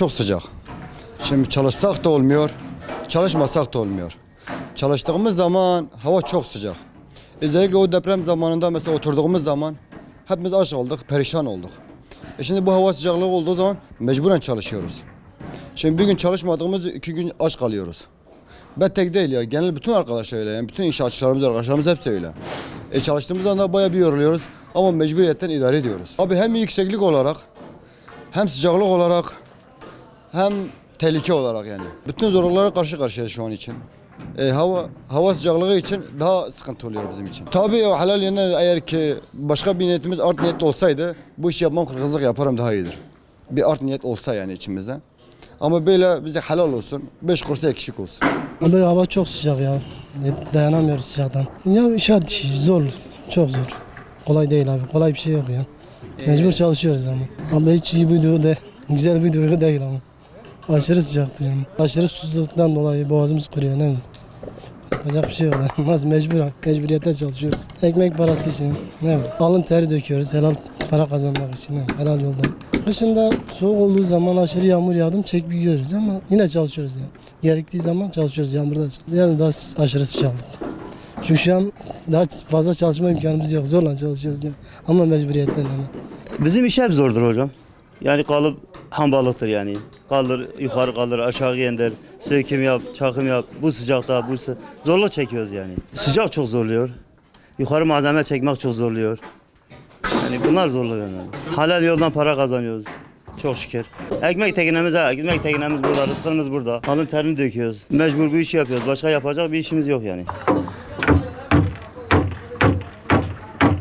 çok sıcak. Şimdi çalışsak da olmuyor, çalışmasak da olmuyor. Çalıştığımız zaman hava çok sıcak. Özellikle o deprem zamanında mesela oturduğumuz zaman hepimiz aç olduk, perişan olduk. Şimdi bu hava sıcaklığı olduğu zaman mecburen çalışıyoruz. Şimdi bir gün çalışmadığımız 2 gün aç kalıyoruz. Ben tek değil ya, genel bütün arkadaşlar öyle yani, bütün inşaatçılarımız, arkadaşlarımız hepsi öyle. Çalıştığımız anda bayağı bir yoruluyoruz ama mecburiyetten idare ediyoruz. Abi hem yükseklik olarak, hem sıcaklık olarak, hem tehlike olarak yani. Bütün zorluklara karşı karşıyayız şu an için. Hava sıcaklığı için daha sıkıntı oluyor bizim için. Tabii o halal yönden eğer ki başka bir niyetimiz art niyetli olsaydı bu işi yapmam, kırgızlık yaparım daha iyidir. Bir art niyet olsa yani içimizde. Ama böyle bize helal olsun, 5 kursa eksik olsun. Abi hava çok sıcak ya. Dayanamıyoruz sıcaktan. Ya inşaat işi zor, çok zor. Kolay değil abi, kolay bir şey yok ya. Mecbur çalışıyoruz ama. Abi hiç iyi bir duygu de, güzel bir duygu değil ama. Aşırı sıcaktı yani. Aşırı susuzluktan dolayı boğazımız kuruyor ne mi? Yapacak bir şey yok. Nasıl mecburiyete çalışıyoruz. Ekmek parası için ne mi? Alın teri döküyoruz helal para kazanmak için ne mi? Helal yoldan. Kışında soğuk olduğu zaman aşırı yağmur yağdım çekip yiyoruz ama yine çalışıyoruz yani. Gerektiği zaman çalışıyoruz yağmurda. Yani daha aşırı sıcaklık. Çünkü şu an daha fazla çalışma imkanımız yok. Zorla çalışıyoruz yani. Ama mecburiyetten yani. Bizim iş hep zordur hocam. Yani kalıp hambalıktır yani. Kaldır yukarı kaldır aşağı indir. Söküm yap, çakım yap. Bu sıcakta zorluk çekiyoruz yani. Sıcak çok zorluyor. Yukarı malzeme çekmek çok zorluyor. Yani bunlar zorluyor yani. Halal yoldan para kazanıyoruz. Çok şükür. Ekmek teknemiz burada, rızkımız burada. Alın terini döküyoruz. Mecbur bu işi yapıyoruz. Başka yapacak bir işimiz yok yani.